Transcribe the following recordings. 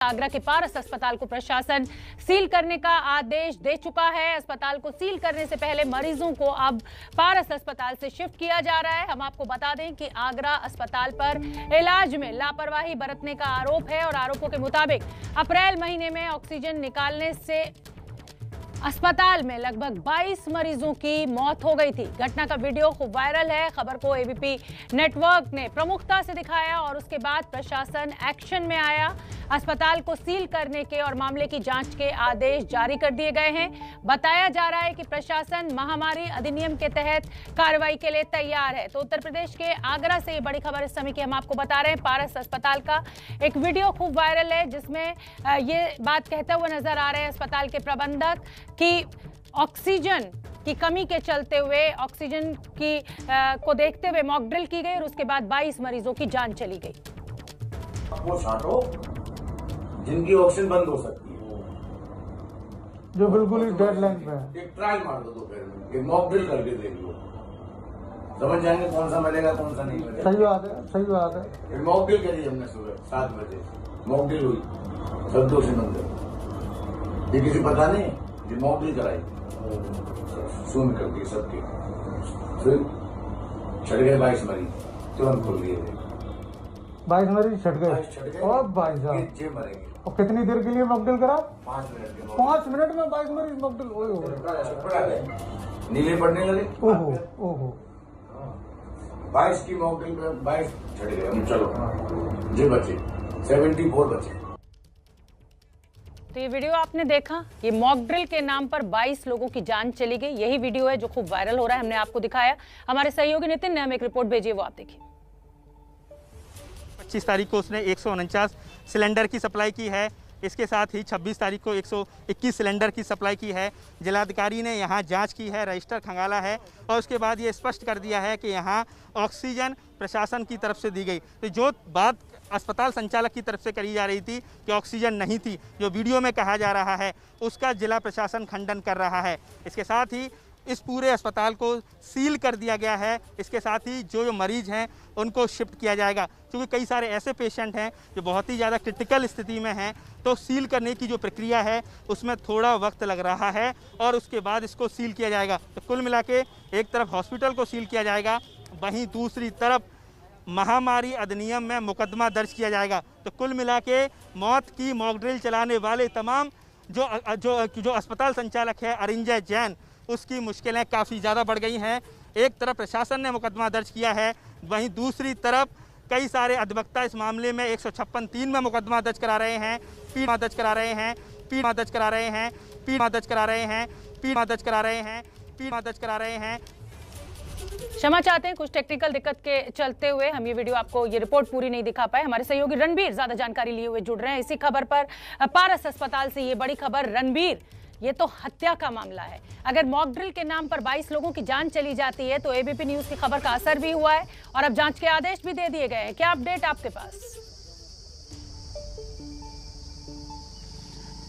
आगरा के पारस अस्पताल को प्रशासन सील करने का आदेश दे चुका है। अस्पताल को सील करने से पहले मरीजों को अब पारस अस्पताल से शिफ्ट किया जा रहा है। हम आपको बता दें कि आगरा अस्पताल पर इलाज में लापरवाही बरतने का आरोप है और आरोपों के मुताबिक अप्रैल महीने में ऑक्सीजन निकालने से अस्पताल में लगभग 22 मरीजों की मौत हो गई थी। घटना का वीडियो खूब वायरल है। खबर को एबीपी नेटवर्क ने प्रमुखता से दिखाया और उसके बाद प्रशासन एक्शन में आया। अस्पताल को सील करने के और मामले की जांच के आदेश जारी कर दिए गए हैं। बताया जा रहा है कि प्रशासन महामारी अधिनियम के तहत कार्रवाई के लिए तैयार है। तो उत्तर प्रदेश के आगरा से ये बड़ी खबर इस समय की हम आपको बता रहे हैं। पारस अस्पताल का एक वीडियो खूब वायरल है जिसमें ये बात कहते हुए नजर आ रहे हैं अस्पताल के प्रबंधक कि ऑक्सीजन की कमी के चलते हुए ऑक्सीजन की को देखते हुए मॉक ड्रिल की गई और उसके बाद 22 मरीजों की जान चली गई। वो छांटो जिनकी ऑक्सीजन बंद हो सकती है, जो बिल्कुल ही डेडलाइन पे है। एक ट्रायल मार दो दोपहर में, एक मॉक ड्रिल करके देख लो, समझ जाएंगे कौन सा मिलेगा कौन सा नहीं मिलेगा। सही बात है, सही बात है। एक मॉक ड्रिल करी हमने सुबह 7 बजे, मॉक ड्रिल हुई सब दोषी मंदिर, ये किसी पता नहीं, ये मॉक ड्रिल कराई सुन करके सबके, फिर छट गए 22 मरीज, तुरंत खोल दिए थे 22 मरीज छट गए और भाई साहब 6 मरेंगे। और कितनी देर के लिए मॉकड्रिल करा? 5 मिनट के 5 मिनट में 22 मरीज मॉकड्रिल। ओए नीले पड़ने लगे। ओहो ओहो 22 की मॉकड्रिल में 22 छट गए। चलो जी बचे 74 बचे। तो ये वीडियो आपने देखा, ये मॉक ड्रिल के नाम पर 22 लोगों की जान चली गई। यही वीडियो है जो खूब वायरल हो रहा है। हमने आपको दिखाया, हमारे सहयोगी नितिन ने हमें एक रिपोर्ट भेजी है, वो आप देखिए। 25 तारीख को उसने 149 सिलेंडर की सप्लाई की है। इसके साथ ही 26 तारीख को 121 सिलेंडर की सप्लाई की है। जिलाधिकारी ने यहाँ जांच की है, रजिस्टर खंगाला है और उसके बाद ये स्पष्ट कर दिया है कि यहाँ ऑक्सीजन प्रशासन की तरफ से दी गई। तो जो बात अस्पताल संचालक की तरफ से करी जा रही थी कि ऑक्सीजन नहीं थी, जो वीडियो में कहा जा रहा है, उसका जिला प्रशासन खंडन कर रहा है। इसके साथ ही इस पूरे अस्पताल को सील कर दिया गया है। इसके साथ ही जो मरीज हैं उनको शिफ्ट किया जाएगा, क्योंकि कई सारे ऐसे पेशेंट हैं जो बहुत ही ज़्यादा क्रिटिकल स्थिति में हैं। तो सील करने की जो प्रक्रिया है उसमें थोड़ा वक्त लग रहा है और उसके बाद इसको सील किया जाएगा। तो कुल मिला के एक तरफ हॉस्पिटल को सील किया जाएगा, वहीं दूसरी तरफ महामारी अधिनियम में मुकदमा दर्ज किया जाएगा। तो कुल मिला के मौत की मॉक ड्रिल चलाने वाले तमाम जो अस्पताल संचालक है अरिंजय जैन, उसकी मुश्किलें काफ़ी ज़्यादा बढ़ गई हैं। एक तरफ प्रशासन ने मुकदमा दर्ज किया है, वहीं दूसरी तरफ कई सारे अधिवक्ता इस मामले में 156(3) में मुकदमा दर्ज करा रहे हैं, पीड़ दर्ज करा रहे हैं, पीड़ दर्ज करा रहे हैं, पीड़ दर्ज करा रहे हैं, पीड़ दर्ज करा रहे हैं, पीड़ दर्ज करा रहे हैं। क्षमा चाहते हैं, कुछ टेक्निकल दिक्कत के चलते हुए हम ये वीडियो आपको ये रिपोर्ट पूरी नहीं दिखा पाए। हमारे सहयोगी रणबीर ज्यादा जानकारी लिए हुए जुड़ रहे हैं इसी खबर पर। पारस अस्पताल से ये बड़ी खबर। रणबीर, ये तो हत्या का मामला है। अगर मॉक ड्रिल के नाम पर 22 लोगों की जान चली जाती है तो एबीपी न्यूज की खबर का असर भी हुआ है और अब जांच के आदेश भी दे दिए गए हैं। क्या अपडेट आपके पास?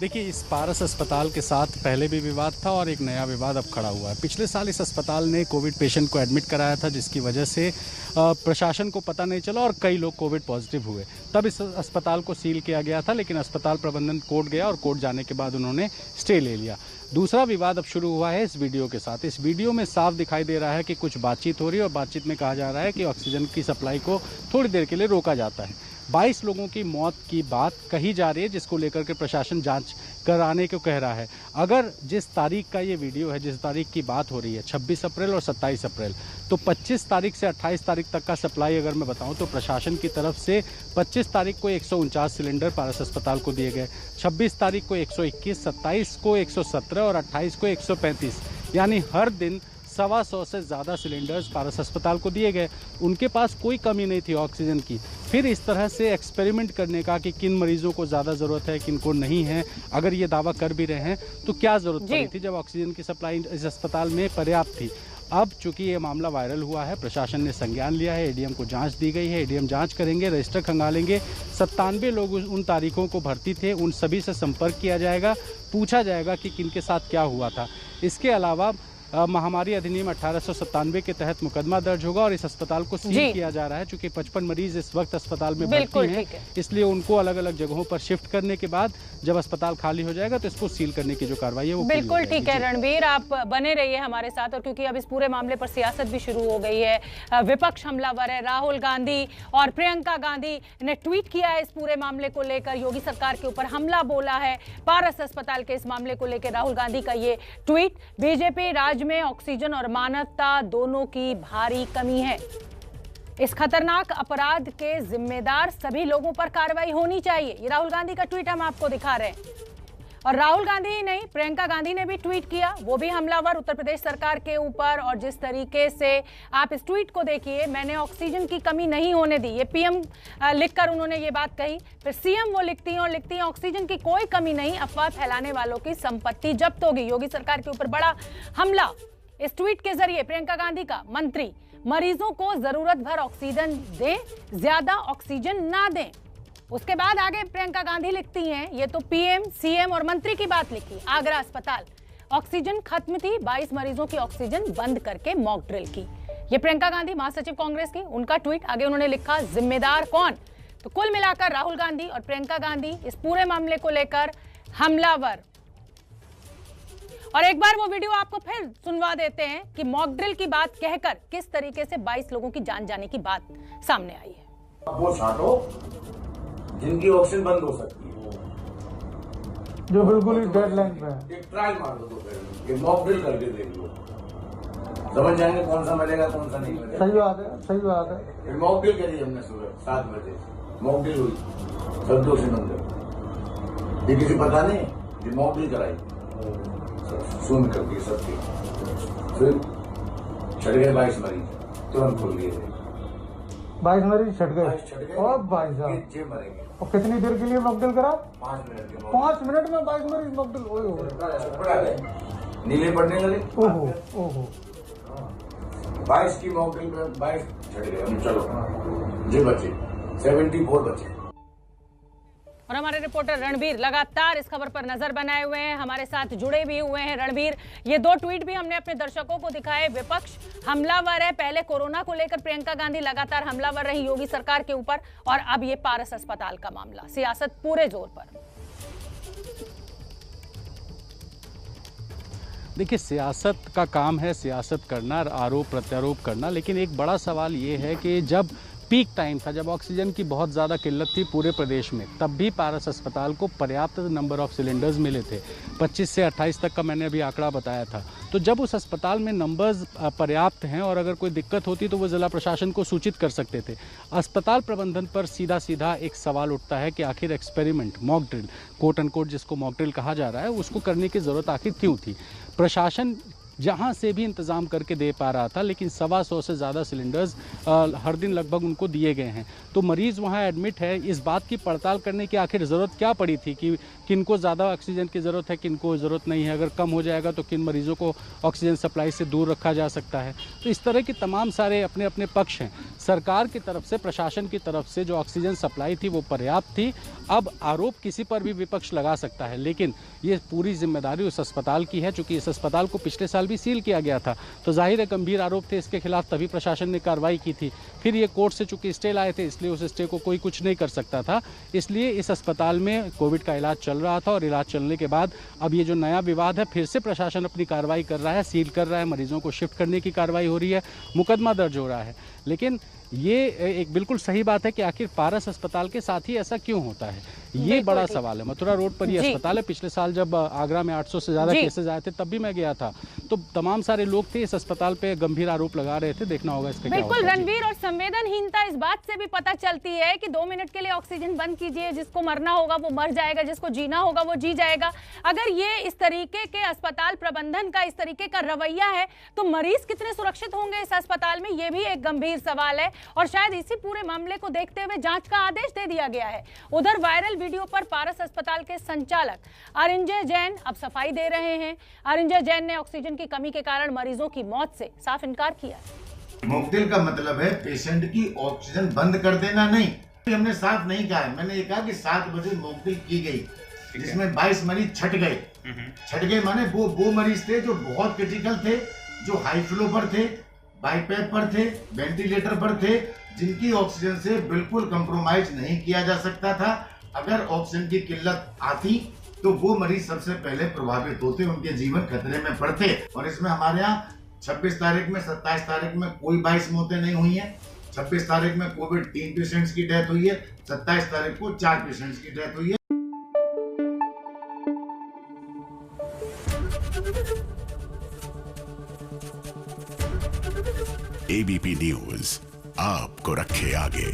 देखिए, इस पारस अस्पताल के साथ पहले भी विवाद था और एक नया विवाद अब खड़ा हुआ है। पिछले साल इस अस्पताल ने कोविड पेशेंट को एडमिट कराया था, जिसकी वजह से प्रशासन को पता नहीं चला और कई लोग कोविड पॉजिटिव हुए। तब इस अस्पताल को सील किया गया था, लेकिन अस्पताल प्रबंधन कोर्ट गया और कोर्ट जाने के बाद उन्होंने स्टे ले लिया। दूसरा विवाद अब शुरू हुआ है इस वीडियो के साथ। इस वीडियो में साफ दिखाई दे रहा है कि कुछ बातचीत हो रही है और बातचीत में कहा जा रहा है कि ऑक्सीजन की सप्लाई को थोड़ी देर के लिए रोका जाता है। 22 लोगों की मौत की बात कही जा रही है, जिसको लेकर के प्रशासन जांच कराने को कह रहा है। अगर जिस तारीख का ये वीडियो है, जिस तारीख की बात हो रही है 26 अप्रैल और 27 अप्रैल, तो 25 तारीख से 28 तारीख तक का सप्लाई अगर मैं बताऊं तो प्रशासन की तरफ से 25 तारीख को 149 सिलेंडर पारस अस्पताल को दिए गए, 26 तारीख को 121, 27 को 117 और 28 को 135, यानी हर दिन 125 से ज़्यादा सिलेंडर्स पारस अस्पताल को दिए गए। उनके पास कोई कमी नहीं थी ऑक्सीजन की। फिर इस तरह से एक्सपेरिमेंट करने का कि किन मरीजों को ज़्यादा ज़रूरत है, किन को नहीं है, अगर ये दावा कर भी रहे हैं तो क्या ज़रूरत पड़ी थी जब ऑक्सीजन की सप्लाई इस अस्पताल में पर्याप्त थी। अब चूंकि ये मामला वायरल हुआ है, प्रशासन ने संज्ञान लिया है, एडीएम को जांच दी गई है, एडीएम जांच करेंगे, रजिस्टर खंगालेंगे। 97 लोग उन तारीखों को भर्ती थे, उन सभी से संपर्क किया जाएगा, पूछा जाएगा कि किनके साथ क्या हुआ था। इसके अलावा महामारी अधिनियम 1897 के तहत मुकदमा दर्ज होगा और इस अस्पताल को सील किया जा रहा है। चूंकि 55 मरीज इस वक्त अस्पताल में भर्ती हैं, इसलिए उनको अलग अलग जगहों पर शिफ्ट करने के बाद जब अस्पताल खाली हो जाएगा तो इसको सील करने की जो कार्रवाई है वो बिल्कुल ठीक है। रणबीर, आप बने रहिए हमारे साथ, और क्योंकि अब इस पूरे मामले पर सियासत भी शुरू हो गई है। विपक्ष हमलावर है। राहुल गांधी और प्रियंका गांधी ने ट्वीट किया है इस पूरे मामले को लेकर, योगी सरकार के ऊपर हमला बोला है। पारस अस्पताल के इस मामले को लेकर राहुल गांधी का ये ट्वीट। बीजेपी राज्य में ऑक्सीजन और मानवता दोनों की भारी कमी है। इस खतरनाक अपराध के जिम्मेदार सभी लोगों पर कार्रवाई होनी चाहिए। ये राहुल गांधी का ट्वीट हम आपको दिखा रहे हैं। और राहुल गांधी ही नहीं, प्रियंका गांधी ने भी ट्वीट किया, वो भी हमलावर उत्तर प्रदेश सरकार के ऊपर। और जिस तरीके से आप इस ट्वीट को देखिए, मैंने ऑक्सीजन की कमी नहीं होने दी, ये पीएम लिखकर उन्होंने ये बात कही। फिर सीएम वो लिखती हैं ऑक्सीजन की कोई कमी नहीं, अफवाह फैलाने वालों की संपत्ति जब्त होगी। योगी सरकार के ऊपर बड़ा हमला इस ट्वीट के जरिए प्रियंका गांधी का। मंत्री मरीजों को जरूरत भर ऑक्सीजन दें, ज्यादा ऑक्सीजन ना दें। उसके बाद आगे प्रियंका गांधी लिखती हैं, ये तो पीएम, सीएम और मंत्री की बात लिखी। आगरा अस्पताल ऑक्सीजन खत्म थी, 22 मरीजों की ऑक्सीजन बंद करके मॉक ड्रिल की। ये प्रियंका गांधी महासचिव कांग्रेस की, उनका ट्वीट। आगे उन्होंने लिखा, जिम्मेदार कौन? तो कुल मिलाकर राहुल गांधी और प्रियंका गांधी इस पूरे मामले को लेकर हमलावर। और एक बार वो वीडियो आपको फिर सुनवा देते हैं कि मॉक ड्रिल की बात कहकर किस तरीके से 22 लोगों की जान जाने की बात सामने आई है। वो छांटो जिनकी ऑक्सीजन बंद हो सकती है, जो बिल्कुल ही डेडलाइन पे है। एक ट्रायल मार दो, फिर मॉक ड्रिल करके देख लो, समझ जाएंगे कौन सा मिलेगा कौन सा नहीं मिलेगा। सही बात है, सही बात है। फिर मॉक ड्रिल करी हमने सुबह 7 बजे, मॉक ड्रिल हुई संतोषी मंदिर। ये किसी पता नहीं, ये मॉक ड्रिल कराई सुन करके सबकी। फिर छट गए 22 मरीज, तुरंत खोल दिए। 22 मरीज छट गए। और भाई साहब मरेंगे। और कितनी देर के लिए मॉकड्रिल करा? 5 मिनट के। 5 मिनट में 22 मरीज मॉकड्रिल। नीले पड़ने लगे। ओहो ओहो। 22 की मॉकड्रिल में 22 छट गए। चलो जी बचे 74 बचे। और हमारे रिपोर्टर रणबीर लगातार इस खबर पर नजर बनाए हुए हैं, हमारे साथ जुड़े भी हुए हैं। रणबीर, ये 2 ट्वीट भी हमने अपने दर्शकों को दिखाए। विपक्ष हमलावर है। पहले कोरोना को लेकर प्रियंका गांधी लगातार हमलावर रही योगी सरकार के ऊपर, और अब ये पारस अस्पताल का मामला। सियासत पूरे जोर पर। देखिए, सियासत का काम है सियासत करना, आरोप प्रत्यारोप करना, लेकिन एक बड़ा सवाल ये है कि जब पीक टाइम था, जब ऑक्सीजन की बहुत ज़्यादा किल्लत थी पूरे प्रदेश में, तब भी पारस अस्पताल को पर्याप्त नंबर ऑफ सिलेंडर्स मिले थे। 25 से 28 तक का मैंने अभी आंकड़ा बताया था। तो जब उस अस्पताल में नंबर्स पर्याप्त हैं और अगर कोई दिक्कत होती तो वो ज़िला प्रशासन को सूचित कर सकते थे। अस्पताल प्रबंधन पर सीधा सीधा एक सवाल उठता है कि आखिर experiment, mock drill, quote and quote जिसको मॉक ड्रिल कहा जा रहा है, उसको करने की ज़रूरत आखिर क्यों थी? प्रशासन जहाँ से भी इंतज़ाम करके दे पा रहा था, लेकिन 125 से ज़्यादा सिलेंडर्स हर दिन लगभग उनको दिए गए हैं। तो मरीज़ वहाँ एडमिट है, इस बात की पड़ताल करने की आखिर ज़रूरत क्या पड़ी थी कि किनको ज़्यादा ऑक्सीजन की ज़रूरत है, किनको ज़रूरत नहीं है, अगर कम हो जाएगा तो किन मरीज़ों को ऑक्सीजन सप्लाई से दूर रखा जा सकता है। तो इस तरह के तमाम सारे अपने अपने पक्ष हैं। सरकार की तरफ से, प्रशासन की तरफ से जो ऑक्सीजन सप्लाई थी वो पर्याप्त थी। अब आरोप किसी पर भी विपक्ष लगा सकता है, लेकिन ये पूरी जिम्मेदारी उस अस्पताल की है। चूँकि इस अस्पताल को पिछले साल भी सील किया गया था, तो जाहिर है गंभीर आरोप थे इसके खिलाफ, तभी प्रशासन ने कार्रवाई की थी। फिर ये कोर्ट से चूंकि स्टे लाए थे, इसलिए उस स्टे को कोई कुछ नहीं कर सकता था। इसलिए इस अस्पताल में कोविड का इलाज चल रहा था, और इलाज चलने के बाद अब ये जो नया विवाद है, फिर से प्रशासन अपनी कार्रवाई कर रहा है, सील कर रहा है, मरीजों को शिफ्ट करने की कार्रवाई हो रही है, मुकदमा दर्ज हो रहा है। लेकिन ये एक बिल्कुल सही बात है कि आखिर पारस अस्पताल के साथ ही ऐसा क्यों होता है, ये बड़ा सवाल है। मथुरा रोड पर ये अस्पताल है। पिछले साल जब आगरा में 800 से ज़्यादा केसेस आए थे, तब भी मैं गया था, तो तमाम सारे लोग थे इस अस्पताल पे गंभीर आरोप लगा रहे थे। देखना होगा इसका क्या होता है। बिल्कुल रणवीर, और संवेदनहीनता इस बात से भी पता चलती है कि 2 मिनट के लिए ऑक्सीजन बंद कीजिए, जिसको मरना होगा वो मर जाएगा, जिसको जीना होगा वो जी जाएगा। अगर ये इस तरीके के अस्पताल प्रबंधन का इस तरीके का रवैया है, तो मरीज कितने सुरक्षित होंगे इस अस्पताल में, ये भी एक गंभीर सवाल है। और शायद इसी पूरे मामले को देखते हुए जांच का आदेश दे दिया गया है। उधर वायरल वीडियो पर पारस अस्पताल के संचालक अरिंजय जैन अब सफाई दे रहे हैं। अरिंजय जैन ने ऑक्सीजन की कमी के कारण मरीजों की मौत से साफ इनकार किया। मॉक ड्रिल का मतलब है पेशेंट की ऑक्सीजन बंद कर देना नहीं। हमने साफ नहीं कहा है, मैंने ये कहा कि 7 बजे मॉक ड्रिल की गई, जिसमें 22 मरीज छट गए। छट गए माने वो मरीज थे जो बहुत क्रिटिकल थे, जो हाई फ्लो पर थे, बाईपैप पर थे, वेंटिलेटर पर थे, जिनकी ऑक्सीजन से बिल्कुल कंप्रोमाइज नहीं किया जा सकता था। अगर ऑक्सीजन की किल्लत आती तो वो मरीज सबसे पहले प्रभावित होते, उनके जीवन खतरे में पड़ते। और इसमें हमारे यहाँ 26 तारीख में, 27 तारीख में कोई 22 मौतें नहीं हुई हैं। 26 तारीख में कोविड 3 पेशेंट्स की डेथ हुई है, 27 तारीख को 4 पेशेंट्स की डेथ हुई है। एबीपी न्यूज आपको रखे आगे।